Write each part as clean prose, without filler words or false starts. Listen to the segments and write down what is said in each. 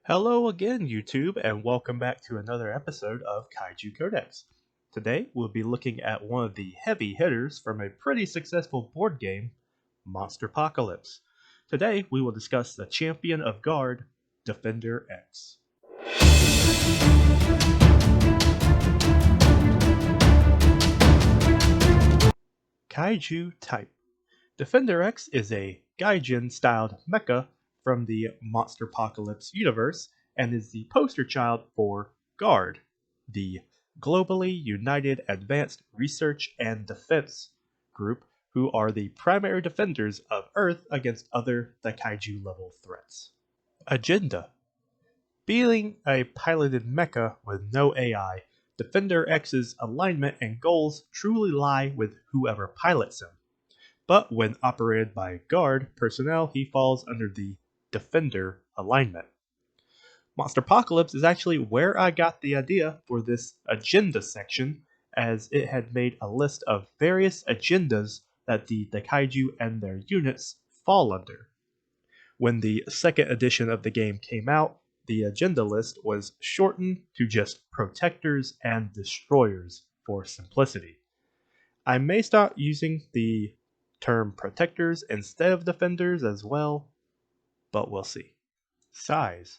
Hello again, YouTube, and welcome back to another episode of Kaiju Codex. Today, we'll be looking at one of the heavy hitters from a pretty successful board game, Monster Apocalypse. Today, we will discuss the Champion of Guard, Defender X. Kaiju Type. Defender X is a Gaijin-styled mecha from the Monster Apocalypse universe and is the poster child for Guard, the globally united advanced research and defense group who are the primary defenders of Earth against other Kaiju level threats. Agenda. Being a piloted mecha with no AI, Defender X's alignment and goals truly lie with whoever pilots him. But when operated by Guard personnel, he falls under the Defender alignment. Monster Apocalypse is actually where I got the idea for this agenda section, as it had made a list of various agendas that the Kaiju and their units fall under. When the second edition of the game came out, the agenda list was shortened to just Protectors and Destroyers for simplicity. I may start using the term Protectors instead of Defenders as well, but we'll see. Size.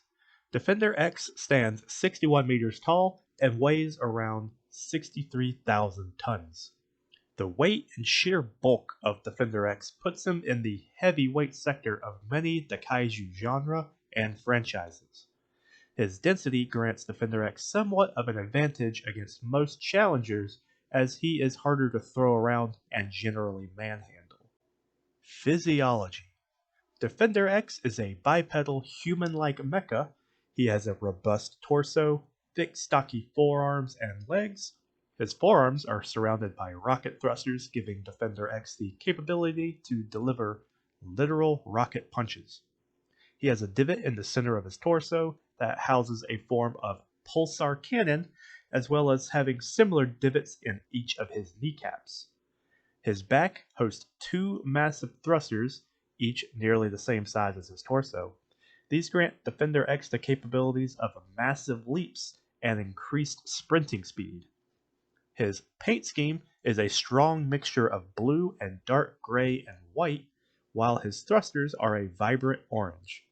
Defender X stands 61 meters tall and weighs around 63,000 tons. The weight and sheer bulk of Defender X puts him in the heavyweight sector of many Kaiju genre and franchises. His density grants Defender X somewhat of an advantage against most challengers, as he is harder to throw around and generally manhandle. Physiology. Defender X is a bipedal human-like mecha. He has a robust torso, thick stocky forearms and legs. His forearms are surrounded by rocket thrusters, giving Defender X the capability to deliver literal rocket punches. He has a divot in the center of his torso that houses a form of pulsar cannon, as well as having similar divots in each of his kneecaps. His back hosts two massive thrusters, each nearly the same size as his torso. These grant Defender X the capabilities of massive leaps and increased sprinting speed. His paint scheme is a strong mixture of blue and dark gray and white, while his thrusters are a vibrant orange.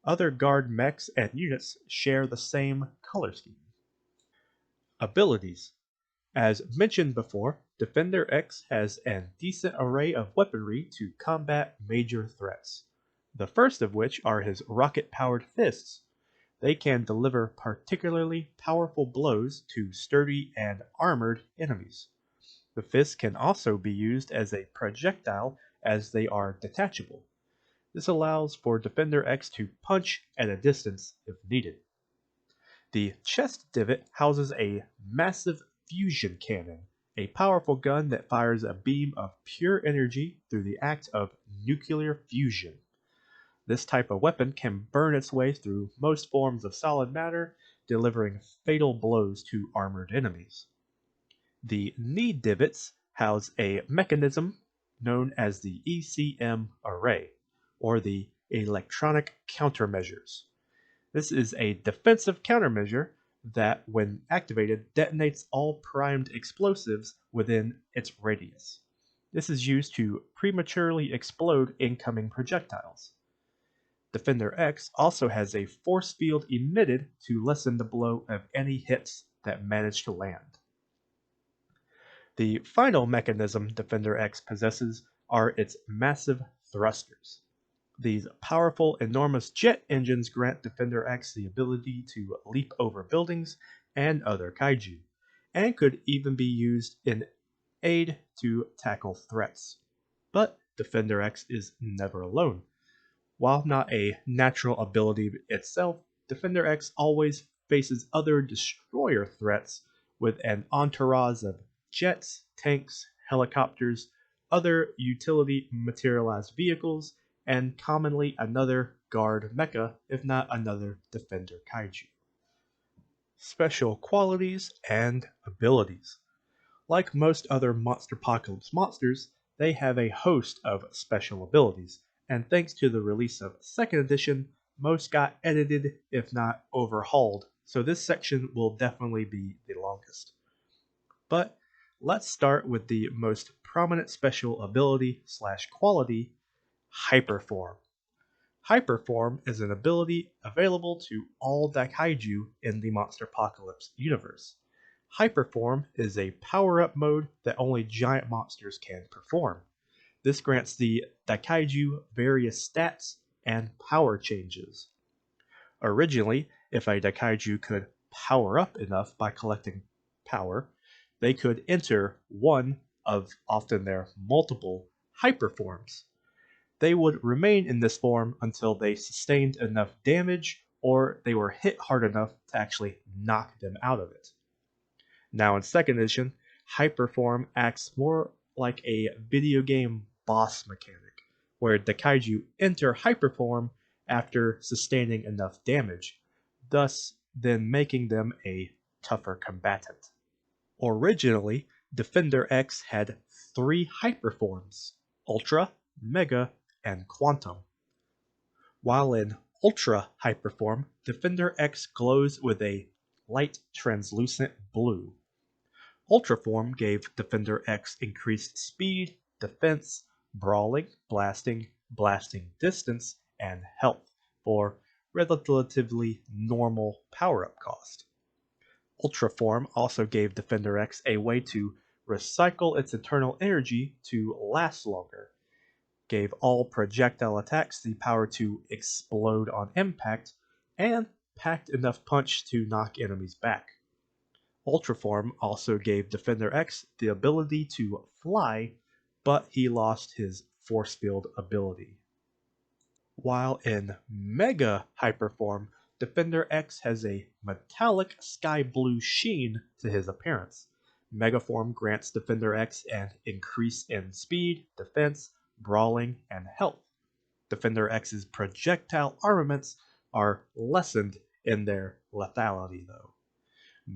Other Guard mechs and units share the same color scheme. Abilities. As mentioned before, Defender X has a decent array of weaponry to combat major threats. The first of which are his rocket-powered fists. They can deliver particularly powerful blows to sturdy and armored enemies. The fists can also be used as a projectile, as they are detachable. This allows for Defender X to punch at a distance if needed. The chest divot houses a massive fusion cannon, a powerful gun that fires a beam of pure energy through the act of nuclear fusion. This type of weapon can burn its way through most forms of solid matter, delivering fatal blows to armored enemies. The knee divots house a mechanism known as the ECM array, or the electronic countermeasures. This is a defensive countermeasure that, when activated, detonates all primed explosives within its radius. This is used to prematurely explode incoming projectiles. Defender X also has a force field emitted to lessen the blow of any hits that manage to land. The final mechanism Defender X possesses are its massive thrusters. These powerful, enormous jet engines grant Defender X the ability to leap over buildings and other kaiju, and could even be used in aid to tackle threats. But Defender X is never alone. While not a natural ability itself, Defender X always faces other destroyer threats with an entourage of jets, tanks, helicopters, other utility materialized vehicles, and commonly another Guard mecha, if not another Defender Kaiju. Special qualities and abilities. Like most other Monster Apocalypse monsters, they have a host of special abilities, and thanks to the release of 2nd edition, most got edited, if not overhauled, so this section will definitely be the longest. But let's start with the most prominent special ability slash quality, Hyperform. Hyperform is an ability available to all Kaiju in the Monsterpocalypse universe. Hyperform is a power-up mode that only giant monsters can perform. This grants the Kaiju various stats and power changes. Originally, if a Kaiju could power up enough by collecting power, they could enter one of often their multiple hyperforms. They would remain in this form until they sustained enough damage or they were hit hard enough to actually knock them out of it. Now in 2nd edition, Hyperform acts more like a video game boss mechanic, where the kaiju enter Hyperform after sustaining enough damage, thus then making them a tougher combatant. Originally, Defender X had 3 Hyperforms: Ultra, Mega, and Quantum. While in Ultra Hyperform, Defender X glows with a light translucent blue. Ultraform gave Defender X increased speed, defense, brawling, blasting distance, and health for relatively normal power-up cost. Ultraform also gave Defender X a way to recycle its internal energy to last longer, gave all projectile attacks the power to explode on impact, and packed enough punch to knock enemies back. Ultraform also gave Defender X the ability to fly, but he lost his force field ability. While in Mega Hyperform, Defender X has a metallic sky blue sheen to his appearance. Megaform grants Defender X an increase in speed, defense, brawling, and health. Defender X's projectile armaments are lessened in their lethality, though.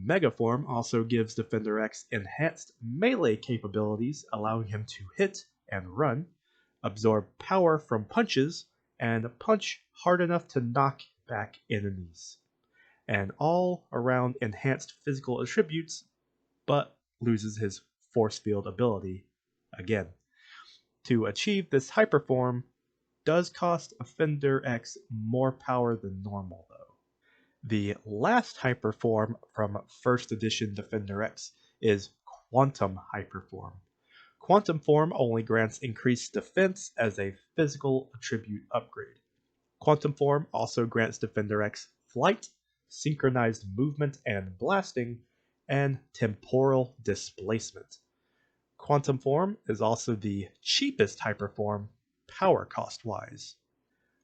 Megaform also gives Defender X enhanced melee capabilities, allowing him to hit and run, absorb power from punches, and punch hard enough to knock back enemies. And all around enhanced physical attributes, but loses his force field ability again. To achieve this hyperform does cost Defender X more power than normal, though. The last hyperform from 1st edition Defender X is Quantum Hyperform. Quantum Form only grants increased defense as a physical attribute upgrade. Quantum Form also grants Defender X flight, synchronized movement and blasting, and temporal displacement. Quantum Form is also the cheapest hyperform, power cost-wise.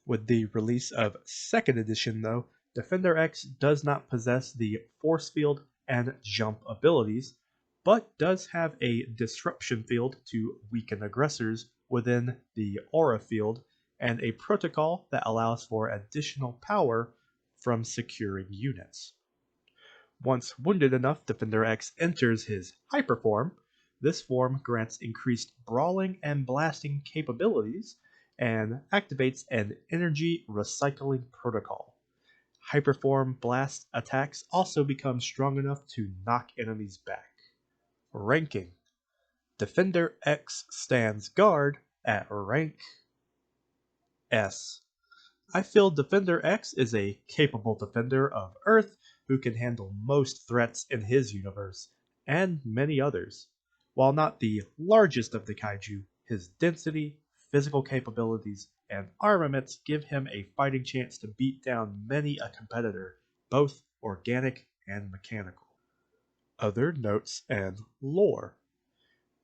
With the release of 2nd edition, though, Defender X does not possess the force field and jump abilities, but does have a disruption field to weaken aggressors within the aura field and a protocol that allows for additional power from securing units. Once wounded enough, Defender X enters his hyperform. This form grants increased brawling and blasting capabilities and activates an energy recycling protocol. Hyperform blast attacks also become strong enough to knock enemies back. Ranking: Defender X stands guard at rank S. I feel Defender X is a capable defender of Earth who can handle most threats in his universe, and many others. While not the largest of the kaiju, his density, physical capabilities, and armaments give him a fighting chance to beat down many a competitor, both organic and mechanical. Other notes and lore.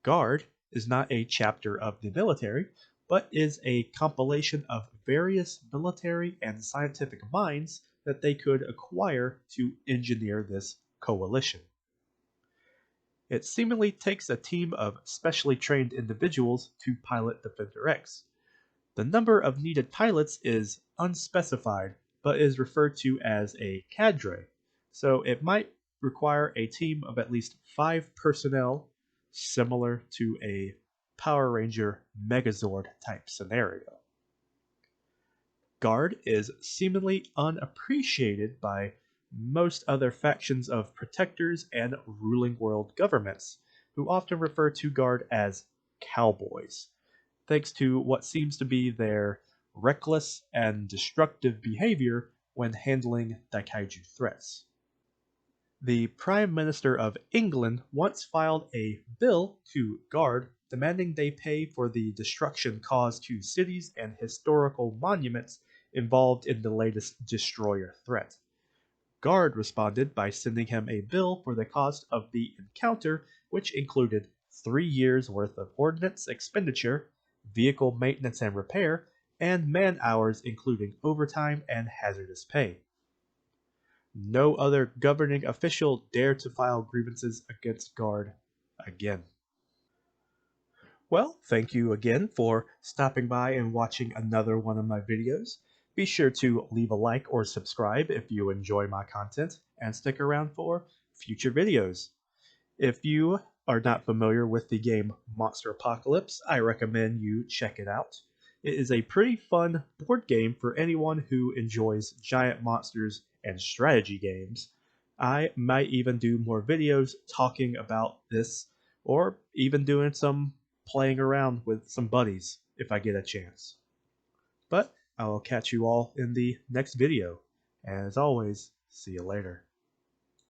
Guard is not a chapter of the military, but is a compilation of various military and scientific minds that they could acquire to engineer this coalition. It seemingly takes a team of specially trained individuals to pilot Defender X. The number of needed pilots is unspecified, but is referred to as a cadre, so it might require a team of at least 5 personnel, similar to a Power Ranger Megazord type scenario. Guard is seemingly unappreciated by most other factions of protectors and ruling world governments, who often refer to Guard as cowboys, thanks to what seems to be their reckless and destructive behavior when handling Daikaiju threats. The Prime Minister of England once filed a bill to Guard demanding they pay for the destruction caused to cities and historical monuments involved in the latest destroyer threat. Guard responded by sending him a bill for the cost of the encounter, which included 3 years' worth of ordnance expenditure, vehicle maintenance and repair, and man hours including overtime and hazardous pay. No other governing official dared to file grievances against Guard again. Well, thank you again for stopping by and watching another one of my videos. Be sure to leave a like or subscribe if you enjoy my content, and stick around for future videos. If you are not familiar with the game Monster Apocalypse, I recommend you check it out. It is a pretty fun board game for anyone who enjoys giant monsters and strategy games. I might even do more videos talking about this, or even doing some playing around with some buddies if I get a chance. But I will catch you all in the next video. As always, see you later.